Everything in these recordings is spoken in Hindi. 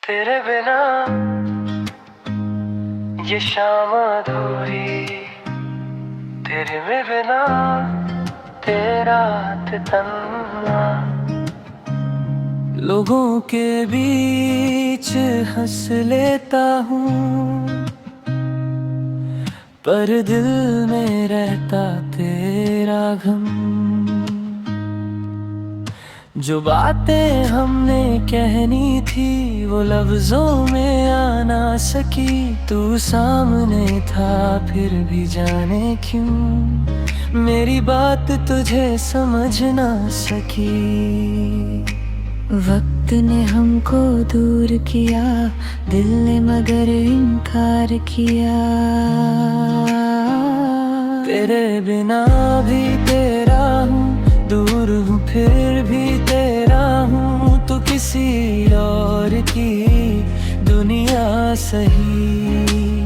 तेरे बिना ये शाम अधूरी, तेरे बिना तेरा तन्ना। लोगों के बीच हंस लेता हूँ, पर दिल में रहता तेरा गम। जो बातें हमने कहनी थी वो लफ्जों में आ ना सकी। तू सामने था फिर भी जाने क्यों मेरी बात तुझे समझ ना सकी। वक्त ने हमको दूर किया, दिल ने मगर इनकार किया। तेरे बिना भी तेरा हूँ, दूर हूँ फिर भी तेरा हूँ। तो किसी और की दुनिया सही,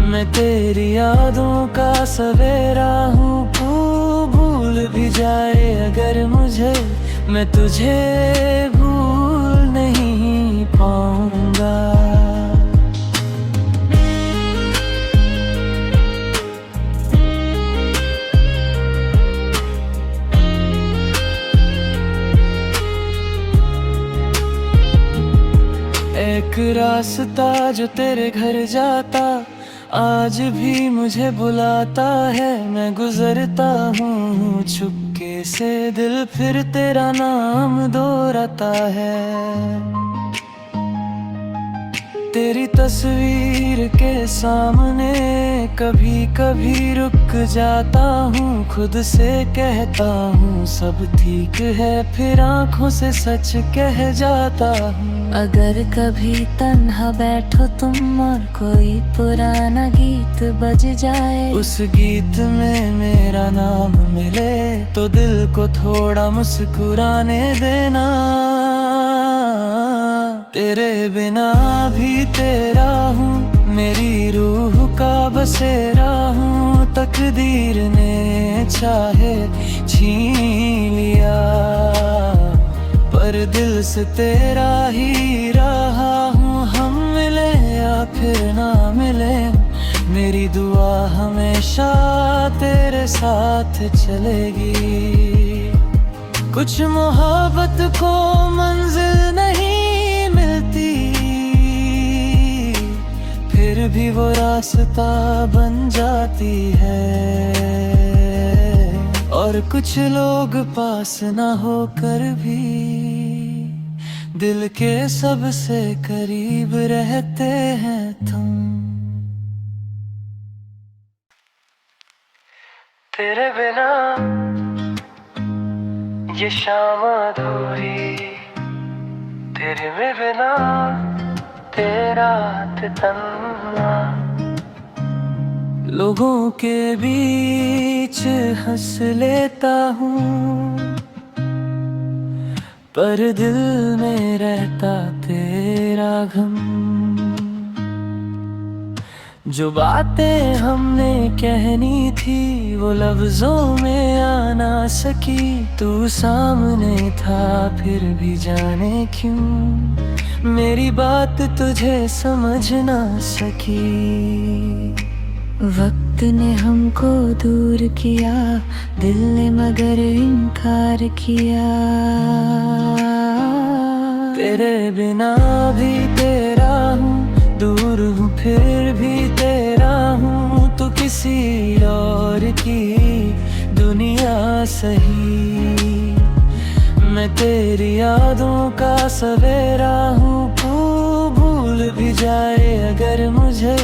मैं तेरी यादों का सवेरा हूँ। तू भूल भी जाए अगर मुझे, मैं तुझे भूल नहीं पाऊंगा। एक रास्ता जो तेरे घर जाता आज भी मुझे बुलाता है। मैं गुजरता हूँ चुपके से, दिल फिर तेरा नाम दोहराता है। तेरी तस्वीर के सामने कभी कभी रुक जाता हूँ। खुद से कहता हूँ सब ठीक है, फिर आँखों से सच कह जाता हूँ। अगर कभी तन्हा बैठो तुम और कोई पुराना गीत बज जाए, उस गीत में मेरा नाम मिले तो दिल को थोड़ा मुस्कुराने देना। तेरे बिना भी तेरा हूँ, मेरी रूह का बसेरा हूँ। तकदीर ने चाहे छीन लिया, पर दिल से तेरा ही रहा हूँ। हम मिले या फिर ना मिले, मेरी दुआ हमेशा तेरे साथ चलेगी। कुछ मोहब्बत को मंजिल नहीं मिलती, फिर भी वो रास्ता बन जाती है। और कुछ लोग पास ना होकर भी दिल के सबसे करीब रहते हैं तुम। तेरे बिना ये शाम अधूरी, तेरे बिना तेरा तन्ना। लोगों के बीच हंस लेता हूँ, पर दिल में रहता तेरा गम। जो बातें हमने कहनी थी वो लफ्जों में आ ना सकी। तू सामने था फिर भी जाने क्यों मेरी बात तुझे समझ ना सकी। वक्त ने हमको दूर किया, दिल ने मगर इनकार किया। तेरे बिना भी तेरा हूँ, दूर हूँ फिर भी तेरा हूँ। तो किसी और की दुनिया सही, मैं तेरी यादों का सवेरा हूँ। तू भूल भी जाए अगर मुझे,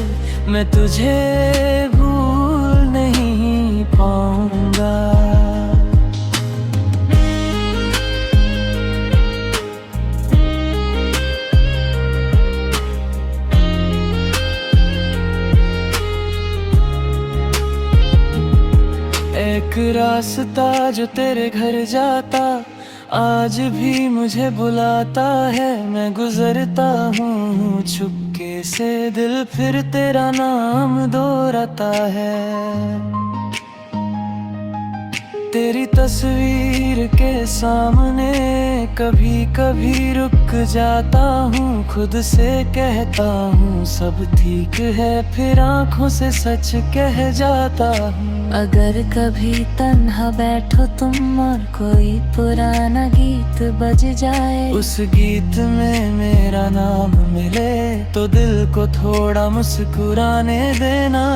मैं तुझे भूल नहीं पाऊंगा। एक रास्ता जो तेरे घर जाता आज भी मुझे बुलाता है। मैं गुजरता हूँ चुपके से, दिल फिर तेरा नाम दोहराता है। तेरी तस्वीर के सामने कभी कभी रुक जाता हूँ, खुद से कहता हूँ सब ठीक है, फिर आँखों से सच कह जाता हूँ। अगर कभी तन्हा बैठो तुम और कोई पुराना गीत बज जाए, उस गीत में मेरा नाम मिले तो दिल को थोड़ा मुस्कुराने देना।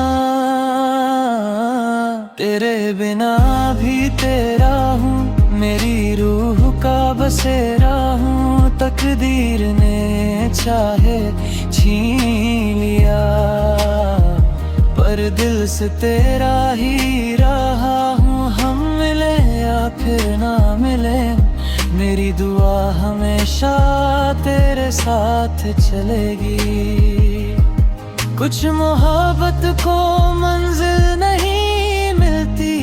तेरे बिना भी तेरा हूँ, मेरी रूह का बसेरा हूँ, तकदीर ने चाहे छीन लिया, पर दिल से तेरा ही रहा हूँ। हम मिले या फिर ना मिले, मेरी दुआ हमेशा तेरे साथ चलेगी। कुछ मोहब्बत को मंजिल नहीं मिलती,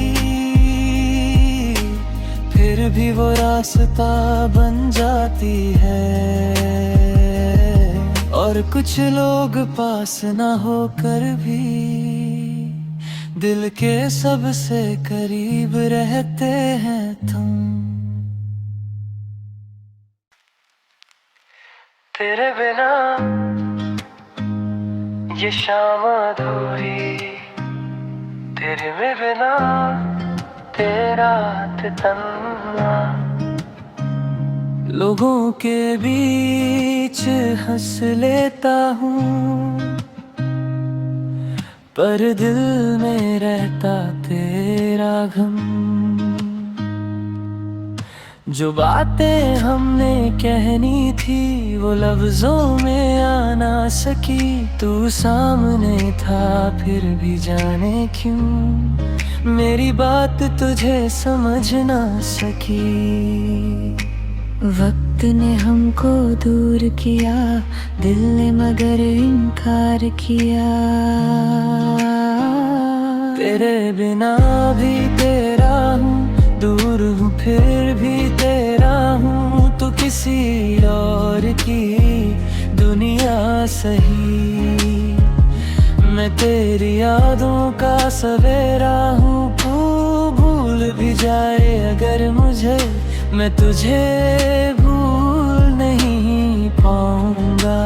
फिर भी वो रास्ता बन जाती है। और कुछ लोग पास ना होकर भी दिल के सबसे करीब रहते हैं तुम। तेरे बिना ये शाम अधूरी, तेरे बिना तेरा तन्ना। लोगों के बीच हंस लेता हूँ, पर दिल में रहता तेरा गम। जो बातें हमने कहनी थी वो लफ्जों में आ ना सकी, तू सामने था फिर भी जाने क्यों मेरी बात तुझे समझ ना सकी। वक्त ने हमको दूर किया, दिल ने मगर इनकार किया। तेरे बिना भी तेरा हूँ, दूर हूँ फिर भी तेरा हूँ, तो किसी और की दुनिया सही। मैं तेरी यादों का सवेरा हूँ, तू भूल भी जाए अगर मुझे, मैं तुझे भूल नहीं पाऊंगा।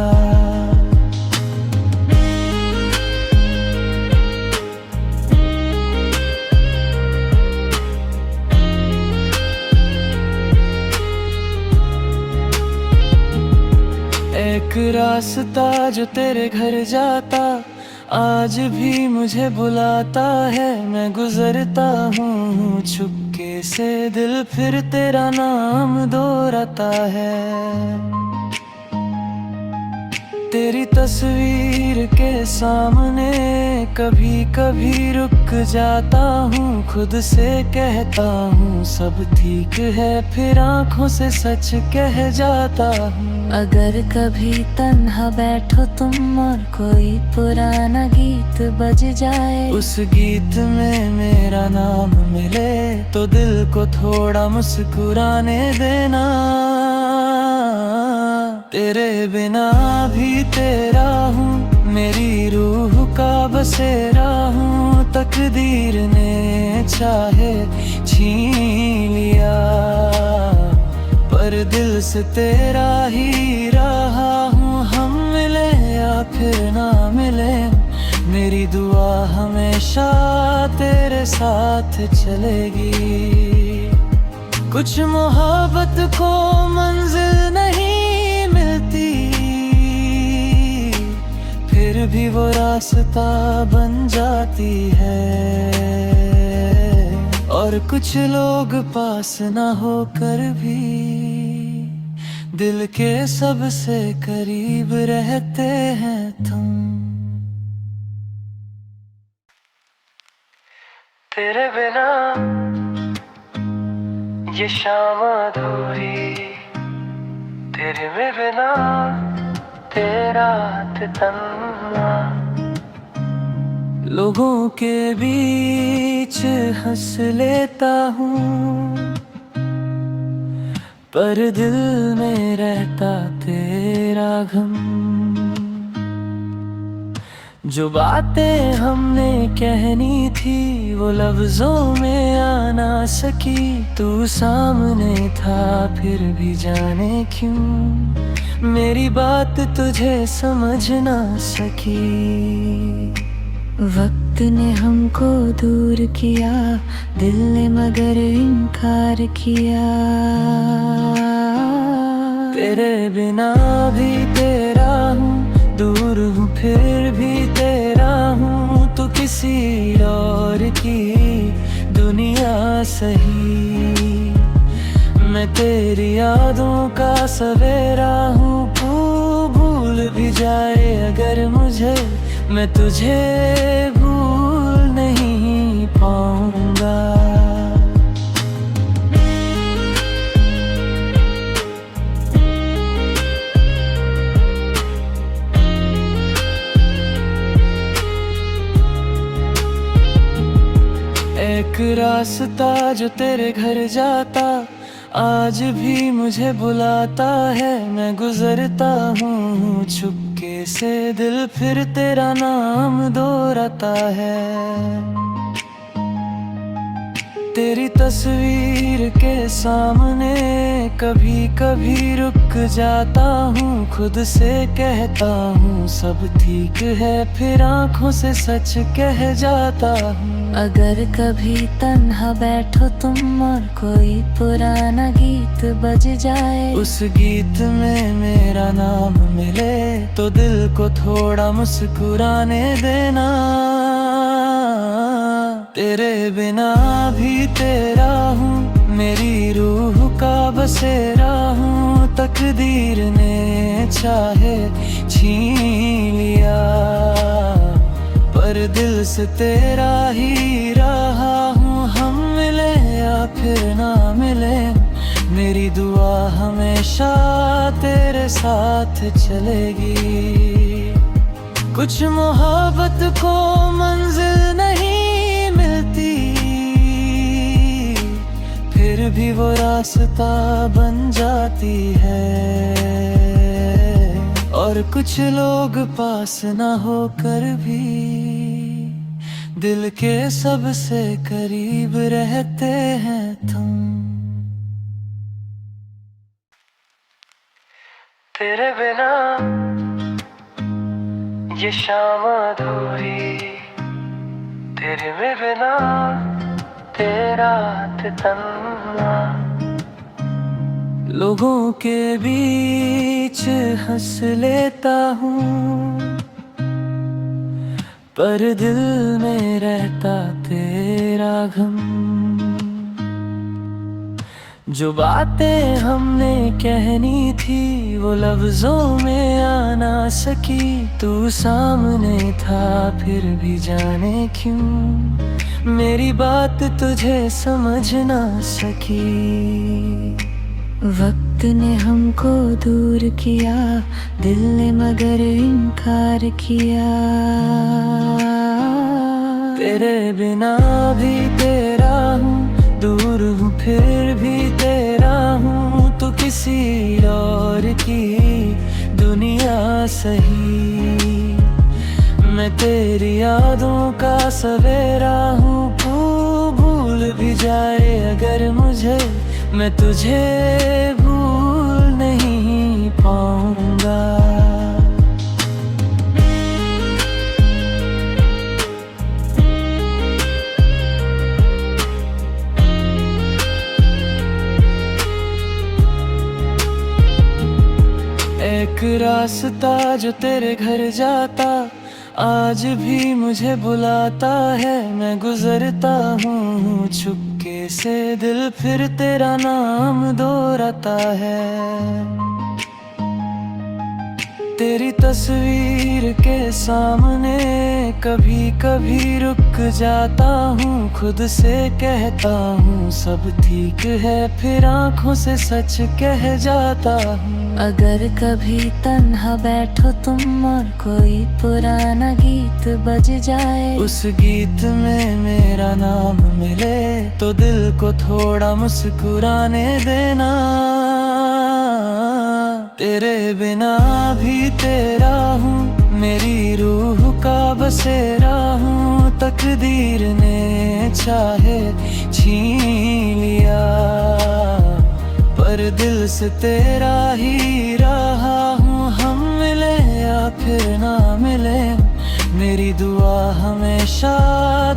एक रास्ता जो तेरे घर जाता आज भी मुझे बुलाता है, मैं गुजरता हूँ चुपके से, दिल फिर तेरा नाम दोहराता है। तेरी तस्वीर के सामने कभी कभी रुक जाता हूँ, खुद से कहता हूँ सब ठीक है, फिर आँखों से सच कह जाता हूँ। अगर कभी तन्हा बैठो तुम और कोई पुराना गीत बज जाए, उस गीत में मेरा नाम मिले तो दिल को थोड़ा मुस्कुराने देना। तेरे बिना भी तेरा हूँ, मेरी रूह का बसेरा हूँ, तकदीर ने चाहे छीन लिया, पर दिल से तेरा ही रहा हूँ। हम मिले या फिर ना मिले, मेरी दुआ हमेशा तेरे साथ चलेगी। कुछ मोहब्बत को मंजिल नहीं मिलती, फिर भी वो रास्ता बन जाती है। और कुछ लोग पास ना होकर भी दिल के सबसे करीब रहते हैं तुम। तेरे बिना ये शाम अधूरी, तेरे बिना तेरा तन्ना। लोगों के बीच हंस लेता हूँ, पर दिल में रहता तेरा गम। जो बातें हमने कहनी थी वो लफ्जों में आ ना सकी। तू सामने था फिर भी जाने क्यों मेरी बात तुझे समझ ना सकी। वक्त ने हमको दूर किया, दिल ने मगर इनकार किया। तेरे बिना भी तेरा हूँ, दूर हूँ फिर भी तेरा हूँ। तू किसी और की दुनिया सही, मैं तेरी यादों का सवेरा हूँ। तू भूल भी जाए अगर मुझे, मैं तुझे भूल नहीं पाऊंगा। एक रास्ता जो तेरे घर जाता आज भी मुझे बुलाता है। मैं गुजरता हूँ चुपके से, दिल फिर तेरा नाम दोहराता है। तेरी तस्वीर के सामने कभी कभी रुक जाता हूँ, खुद से कहता हूँ सब ठीक है, फिर आँखों से सच कह जाता हूँ। अगर कभी तन्हा बैठो तुम और कोई पुराना गीत बज जाए, उस गीत में मेरा नाम मिले तो दिल को थोड़ा मुस्कुराने देना। तेरे बिना भी तेरा हूँ, मेरी रूह का बसेरा हूँ। तकदीर ने चाहे छीन लिया, पर दिल से तेरा ही रहा हूँ। हम मिले या फिर ना मिले, मेरी दुआ हमेशा तेरे साथ चलेगी। कुछ मोहब्बत को मंजिल नहीं मिलती, फिर भी वो रास्ता बन जाती है। और कुछ लोग पास ना होकर भी दिल के सबसे करीब रहते हैं तुम। तेरे बिना ये शाम अधूरी, तेरे बिना तेरा तन्ना। लोगों के बीच हंस लेता हूँ, पर दिल में रहता तेरा गम। जो बातें हमने कहनी थी वो लफ्जों में आ ना सकी। तू सामने था फिर भी जाने क्यों मेरी बात तुझे समझ ना सकी। वक्त ने हमको दूर किया, दिल ने मगर इनकार किया। तेरे बिना भी तेरा हूँ, दूर हूँ फिर भी तेरा हूँ। तू किसी और की दुनिया सही, मैं तेरी यादों का सवेरा हूँ। तू भूल भी जाए अगर मुझे, मैं तुझे भूल नहीं पाऊंगा। एक रास्ता जो तेरे घर जाता आज भी मुझे बुलाता है। मैं गुजरता हूँ चुपके से, दिल फिर तेरा नाम दोहराता है। तेरी तस्वीर के सामने कभी कभी रुक जाता हूँ, खुद से कहता हूँ सब ठीक है, फिर आँखों से सच कह जाता हूँ। अगर कभी तन्हा बैठो तुम और कोई पुराना गीत बज जाए, उस गीत में मेरा नाम मिले तो दिल को थोड़ा मुस्कुराने देना। तेरे बिना भी तेरा हूँ, मेरी रूह का बसेरा हूँ, तकदीर ने चाहे छीन लिया, पर दिल से तेरा ही रहा हूँ। हम मिले या फिर ना मिले, मेरी दुआ हमेशा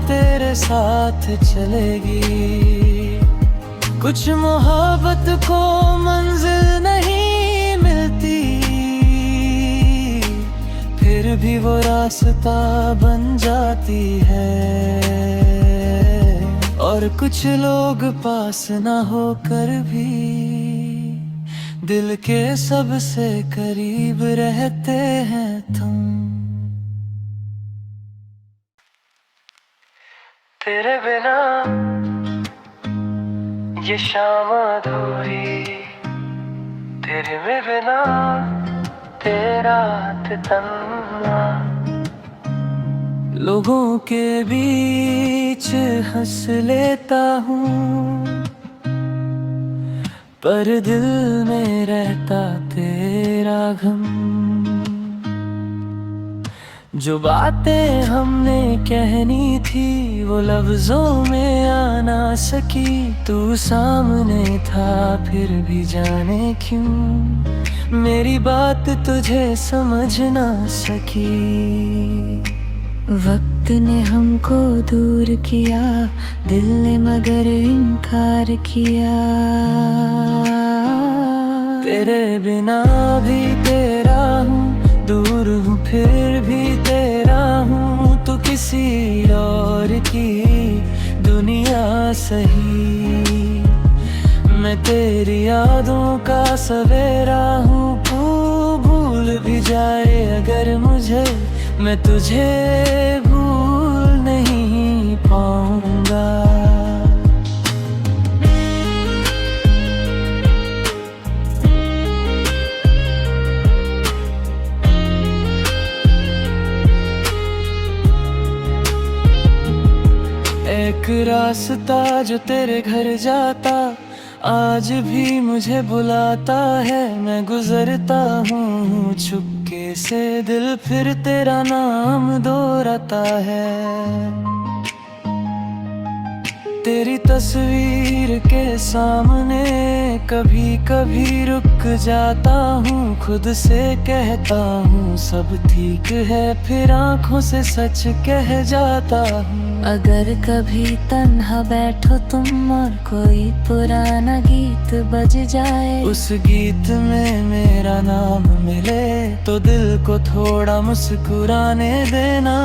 तेरे साथ चलेगी। कुछ मोहब्बत को मंजिल नहीं मिलती, फिर भी वो रास्ता बन जाती है। और कुछ लोग पास ना होकर भी दिल के सबसे करीब रहते हैं तुम। तेरे बिना ये शाम अधूरी, तेरे बिना तेरा तन्ना। लोगों के बीच हंस लेता हूँ, पर दिल में रहता तेरा गम। जो बातें हमने कहनी थी वो लफ्जों में आ ना सकी, तू सामने था फिर भी जाने क्यों मेरी बात तुझे समझ ना सकी। वक्त ने हमको दूर किया, दिल ने मगर इनकार किया। तेरे बिना भी तेरा हूँ, दूर हूँ फिर भी तेरा हूँ। तो किसी और की दुनिया सही, मैं तेरी यादों का सवेरा हूँ। तू भूल भी जाए अगर मुझे, मैं तुझे भूल नहीं पाऊंगा। एक रास्ता जो तेरे घर जाता, आज भी मुझे बुलाता है। मैं गुजरता हूँ चुपके से, दिल फिर तेरा नाम दोहराता है। तेरी तस्वीर के सामने कभी कभी रुक जाता हूँ, खुद से कहता हूँ सब ठीक है, फिर आँखों से सच कह जाता हूँ। अगर कभी तन्हा बैठो तुम और कोई पुराना गीत बज जाए, उस गीत में मेरा नाम मिले तो दिल को थोड़ा मुस्कुराने देना।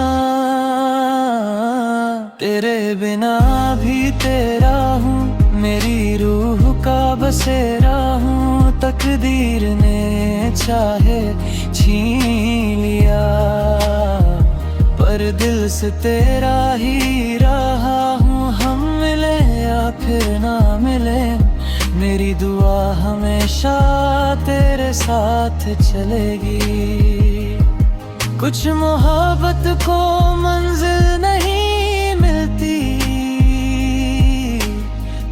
तेरे बिना भी तेरा हूँ, मेरी रूह का बसेरा हूँ, तकदीर ने चाहे छीन लिया, पर दिल से तेरा ही रहा हूँ। हम मिले या फिर ना मिले, मेरी दुआ हमेशा तेरे साथ चलेगी। कुछ मोहब्बत को मंजिल नहीं मिलती,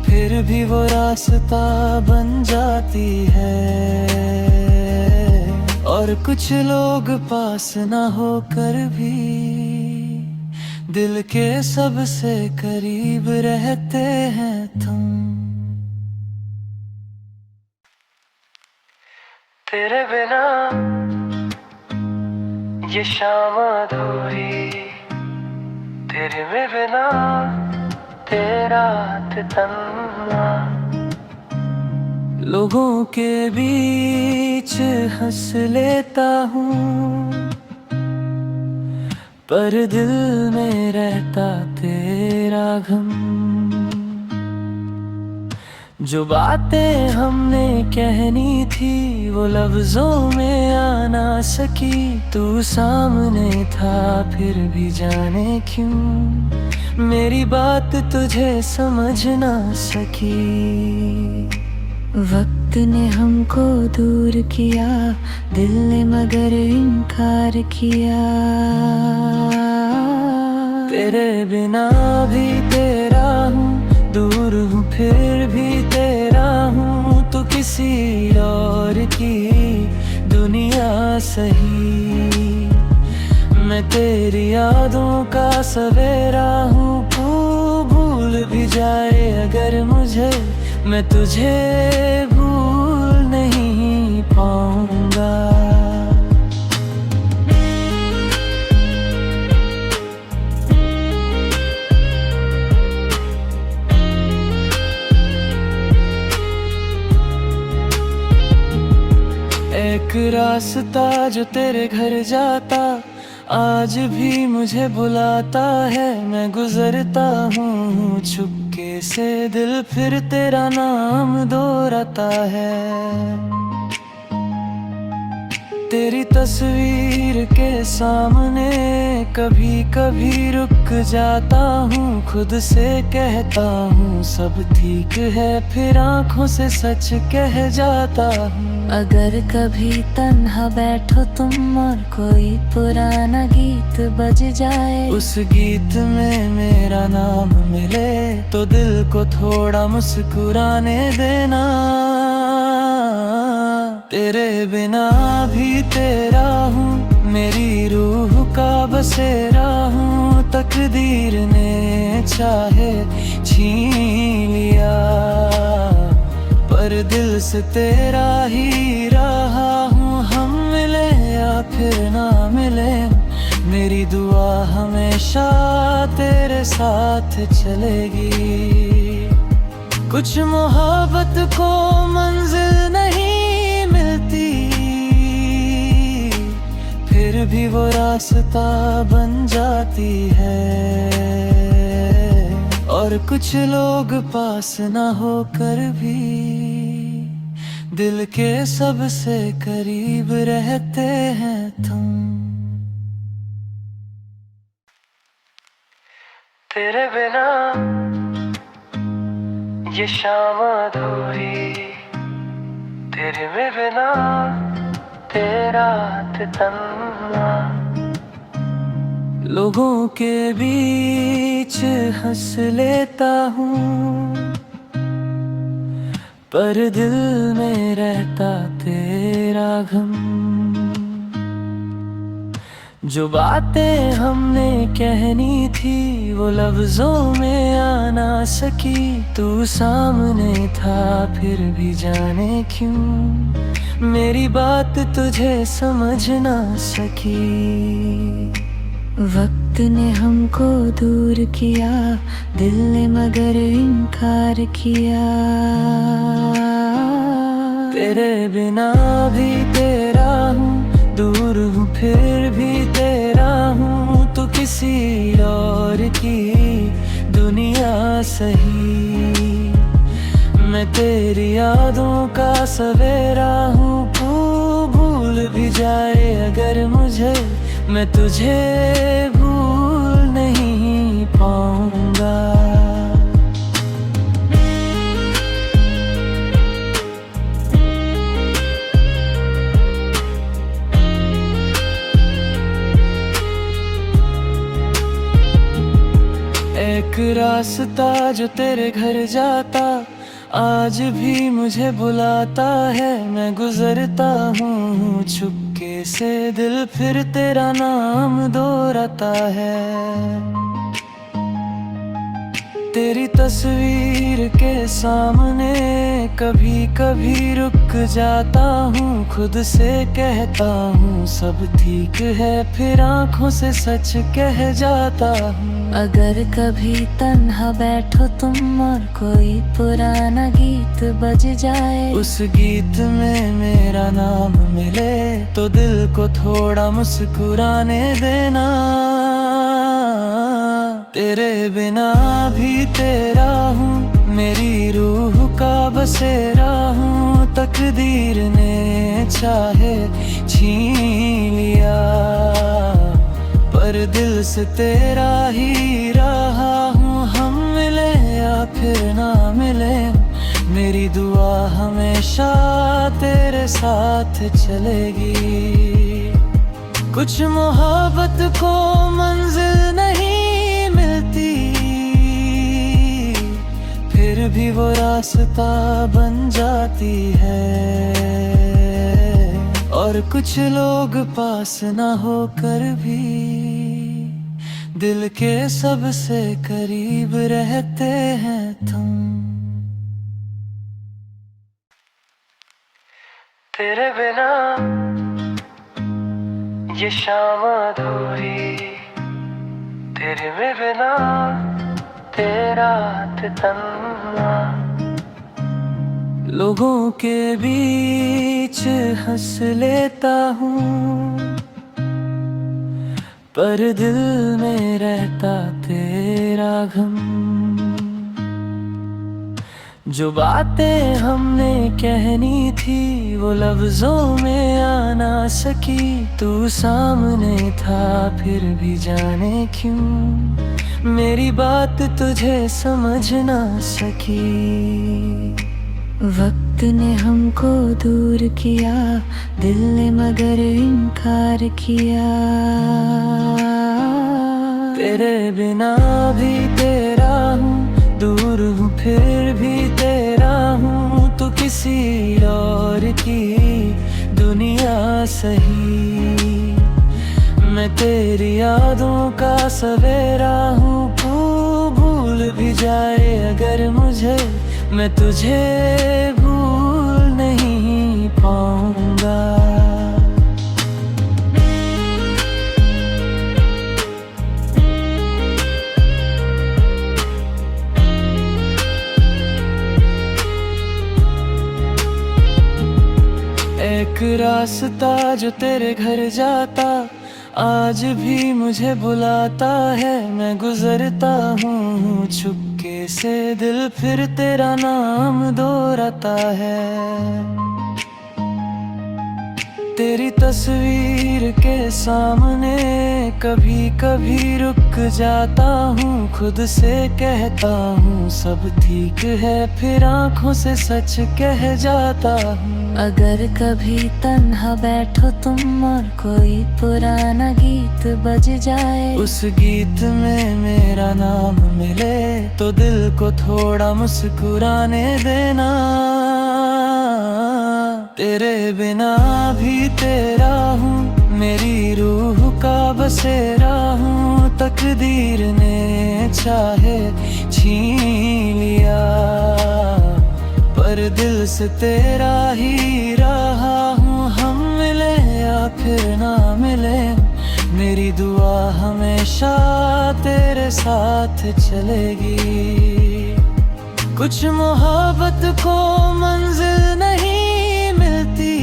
फिर भी वो रास्ता बन जाती है। और कुछ लोग पास ना होकर भी दिल के सबसे करीब रहते हैं तुम। तेरे बिना ये शाम अधूरी, तेरे बिना तेरा तन्ना। लोगों के बीच हंस लेता हूँ, पर दिल में रहता तेरा गम। जो बातें हमने कहनी थी वो लफ्जों में आ ना सकी, तू सामने था फिर भी जाने क्यों मेरी बात तुझे समझ ना सकी। वक्त ने हमको दूर किया, दिल ने मगर इनकार किया। तेरे बिना भी तेरा हूँ, दूर हूँ फिर भी तेरा हूँ। तो किसी और की दुनिया सही, मैं तेरी यादों का सवेरा हूँ, तू भूल भी जाए अगर मुझे, मैं तुझे भूल नहीं पाऊंगा। एक रास्ता जो तेरे घर जाता आज भी मुझे बुलाता है, मैं गुजरता हूँ चुपके से, दिल फिर तेरा नाम दोहराता है। तेरी तस्वीर के सामने कभी कभी रुक जाता हूँ, खुद से कहता हूँ सब ठीक है, फिर आँखों से सच कह जाता हूँ। अगर कभी तन्हा बैठो तुम और कोई पुराना गीत बज जाए, उस गीत में मेरा नाम मिले तो दिल को थोड़ा मुस्कुराने देना। तेरे बिना भी तेरा हूँ, मेरी रूह का बसेरा हूँ, तकदीर ने चाहे छीन लिया, पर दिल से तेरा ही रहा हूँ। हम मिले या फिर ना मिले, मेरी दुआ हमेशा तेरे साथ चलेगी। कुछ मोहब्बत को मंजिल नहीं मिलती, फिर भी वो रास्ता बन जाती है, और कुछ लोग पास ना होकर भी दिल के सबसे करीब रहते हैं तुम। तेरे बिना ये शाम अधूरी, तेरे बिना तेरा तन्ना, लोगों के बीच हंस लेता हूँ, पर दिल में रहता तेरा गम। जो बातें हमने कहनी थी वो लफ्जों में आ ना सकी, तू सामने था फिर भी जाने क्यों मेरी बात तुझे समझ ना सकी। वक्त ने हमको दूर किया, दिल ने मगर इनकार किया। तेरे बिना भी तेरा हूँ, दूर हूँ फिर भी तेरा हूँ, तो किसी और की दुनिया सही। मैं तेरी यादों का सवेरा हूँ, तू भूल भी जाए अगर मुझे, मैं तुझे भूल नहीं पाऊंगा। एक रास्ता जो तेरे घर जाता आज भी मुझे बुलाता है, मैं गुजरता हूँ चुपके से, दिल फिर तेरा नाम दोहराता है। तेरी तस्वीर के सामने कभी कभी रुक जाता हूँ, खुद से कहता हूँ सब ठीक है, फिर आँखों से सच कह जाता हूँ। अगर कभी तन्हा बैठो तुम और कोई पुराना गीत बज जाए, उस गीत में मेरा नाम मिले तो दिल को थोड़ा मुस्कुराने देना। तेरे बिना भी तेरा हूँ, मेरी रूह का बसेरा हूँ, तकदीर ने चाहे छीन लिया, पर दिल से तेरा ही रहा हूँ। हम मिले या फिर ना मिले, मेरी दुआ हमेशा तेरे साथ चलेगी। कुछ मोहब्बत को मंजिल नहीं मिलती, फिर भी वो रास्ता बन जाती है, और और कुछ लोग पास ना होकर भी दिल के सबसे करीब रहते हैं तुम। तेरे बिना ये शाम अधूरी, तेरे बिना तेरा तन्ना। लोगों के बीच हंस लेता हूँ, पर दिल में रहता तेरा गम। जो बातें हमने कहनी थी वो लफ्जों में आ ना सकी, तू सामने था फिर भी जाने क्यों मेरी बात तुझे समझ ना सकी। वक्त ने हमको दूर किया, दिल ने मगर इनकार किया। तेरे बिना भी तेरा हूँ, दूर हूँ फिर भी तेरा हूँ। तो किसी और की दुनिया सही, मैं तेरी यादों का सवेरा हूँ। तू भूल भी जाए अगर मुझे, मैं तुझे भूल नहीं पाऊंगा। एक रास्ता जो तेरे घर जाता आज भी मुझे बुलाता है। मैं गुजरता हूँ चुपके से, दिल फिर तेरा नाम दोहराता है। तेरी तस्वीर के सामने कभी कभी रुक जाता हूँ, खुद से कहता हूँ सब ठीक है, फिर आँखों से सच कह जाता हूँ। अगर कभी तन्हा बैठो तुम और कोई पुराना गीत बज जाए, उस गीत में मेरा नाम मिले तो दिल को थोड़ा मुस्कुराने देना। तेरे बिना भी तेरा हूँ, मेरी रूह का बसेरा हूँ। तकदीर ने चाहे छीन लिया, पर दिल से तेरा ही रहा हूँ। हम मिले या फिर ना मिले, मेरी दुआ हमेशा तेरे साथ चलेगी। कुछ मोहब्बत को मंजिल नहीं मिलती,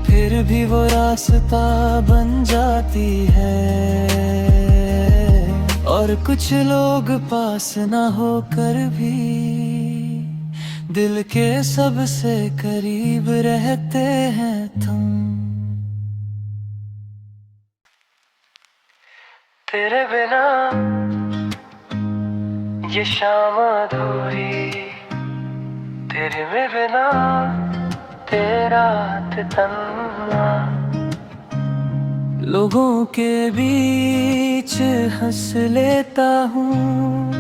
फिर भी वो रास्ता बन जाती है। और कुछ लोग पास ना होकर भी दिल के सबसे करीब रहते हैं तुम। तेरे बिना ये शाम अधूरी, तेरे बिना तेरा तन्ना। लोगों के बीच हंस लेता हूँ,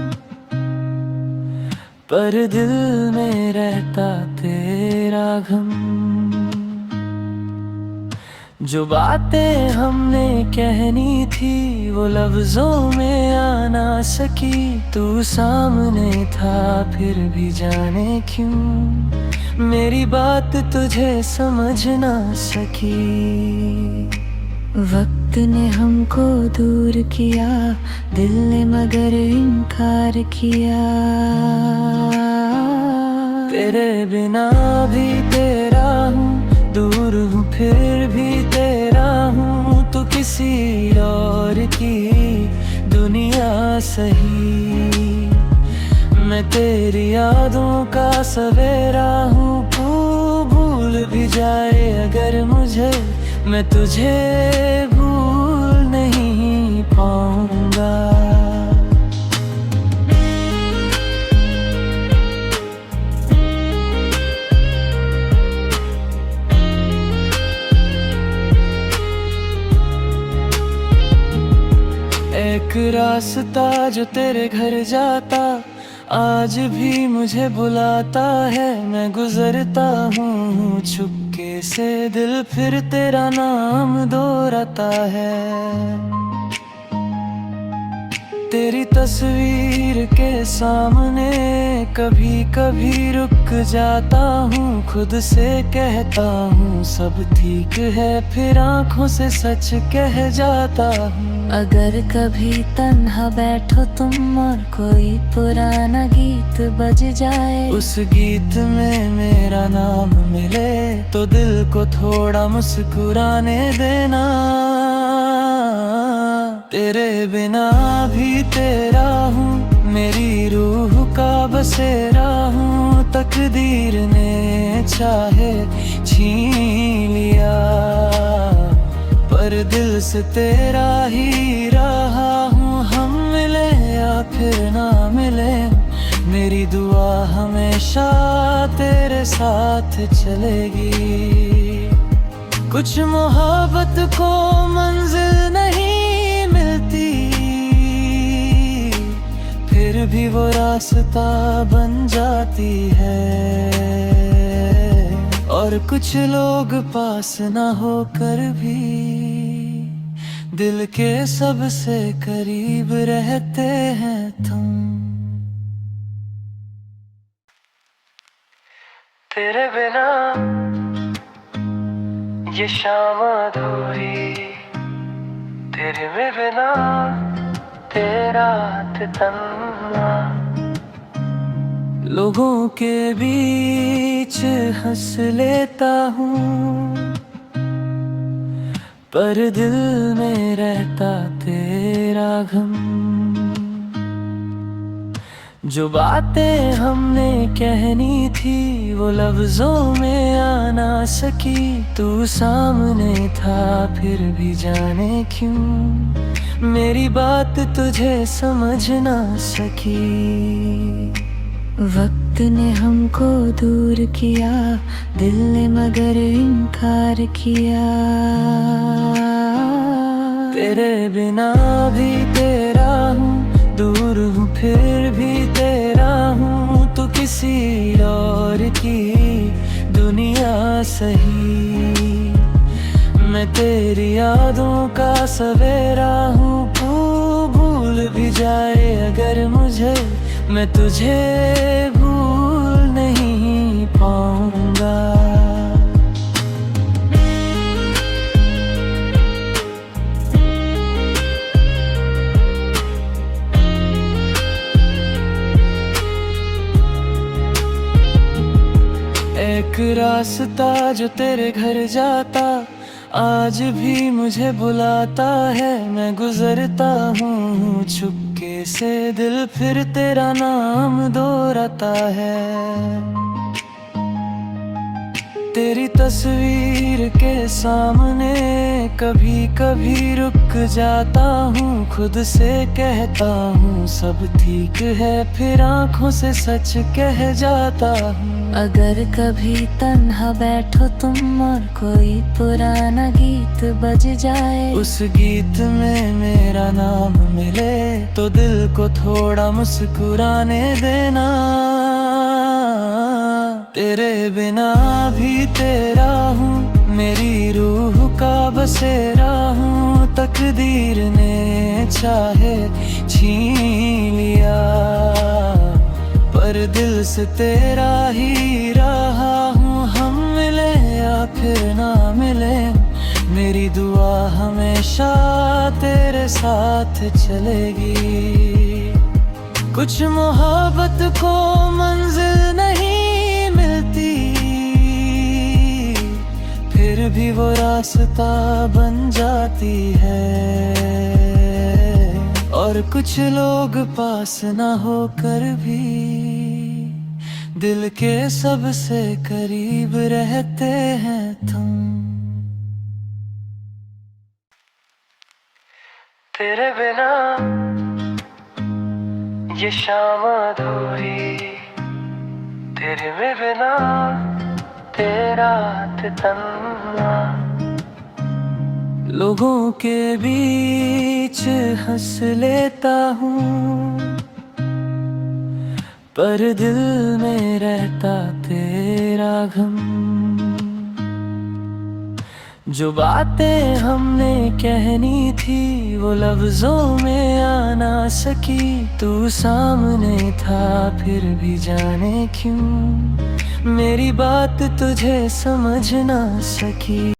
पर दिल में रहता तेरा गम। जो बातें हमने कहनी थी वो लफ्जों में आ ना सकी, तू सामने था फिर भी जाने क्यों मेरी बात तुझे समझ ना सकी। वक्त ने हमको दूर किया, दिल ने मगर इनकार किया। तेरे बिना भी तेरा हूँ, दूर हूँ फिर भी तेरा हूँ। तो किसी और की दुनिया सही, मैं तेरी यादों का सवेरा हूँ। तू भूल भी जाए अगर मुझे, मैं तुझे भूल नहीं पाऊंगा। एक रास्ता जो तेरे घर जाता आज भी मुझे बुलाता है। मैं गुजरता हूँ छुप चुपके से दिल फिर तेरा नाम दोहराता है। तेरी तस्वीर के सामने कभी कभी रुक जाता हूँ, खुद से कहता हूँ सब ठीक है, फिर आँखों से सच कह जाता हूँ। अगर कभी तन्हा बैठो तुम और कोई पुराना गीत बज जाए, उस गीत में मेरा नाम मिले तो दिल को थोड़ा मुस्कुराने देना। तेरे बिना भी तेरा हूँ, मेरी रूह का बसेरा हूँ। तकदीर ने चाहे छीन लिया, पर दिल से तेरा ही रहा हूँ। हम मिले या फिर ना मिले, मेरी दुआ हमेशा तेरे साथ चलेगी। कुछ मोहब्बत को मंजिल नहीं मिलती, फिर भी वो रास्ता बन जाती है। और कुछ लोग पास ना होकर भी दिल के सबसे करीब रहते हैं तुम। तेरे बिना ये शाम अधूरी, तेरे बिना तेरा तन्ना। लोगों के बीच हंस लेता हूँ, पर दिल में रहता तेरा गम। जो बातें हमने कहनी थी वो लफ्जों में आ ना सकी, तू सामने था फिर भी जाने क्यों मेरी बात तुझे समझ ना सकी। वक्त ने हमको दूर किया, दिल ने मगर इनकार किया। तेरे बिना भी तेरा हूँ, दूर हूँ फिर भी तेरा हूँ। तू किसी और की दुनिया सही, मैं तेरी यादों का सवेरा हूँ। तू भूल भी जाए अगर मुझे, मैं तुझे भूल नहीं पाऊंगा। एक रास्ता जो तेरे घर जाता आज भी मुझे बुलाता है। मैं गुजरता हूँ चुपके से, दिल फिर तेरा नाम दोहराता है। तेरी तस्वीर के सामने कभी कभी रुक जाता हूँ, खुद से कहता हूँ सब ठीक है, फिर आँखों से सच कह जाता हूँ। अगर कभी तन्हा बैठो तुम और कोई पुराना गीत बज जाए, उस गीत में मेरा नाम मिले तो दिल को थोड़ा मुस्कुराने देना। तेरे बिना भी तेरा हूँ, मेरी रूह का बसेरा हूँ। तकदीर ने चाहे छीन लिया, पर दिल से तेरा ही रहा हूँ। हम मिले या फिर ना मिले, मेरी दुआ हमेशा तेरे साथ चलेगी। कुछ मोहब्बत को मंजिल नहीं मिलती, फिर भी वो रास्ता बन जाती है। और कुछ लोग पास ना होकर भी दिल के सबसे करीब रहते हैं तुम। तेरे बिना ये शाम अधूरी, तेरे बिना तेरा तन्ना। लोगों के बीच हंस लेता हूँ, पर दिल में रहता तेरा गम। जो बातें हमने कहनी थी वो लफ्जों में आ ना सकी। तू सामने था फिर भी जाने क्यों मेरी बात तुझे समझ ना सकी।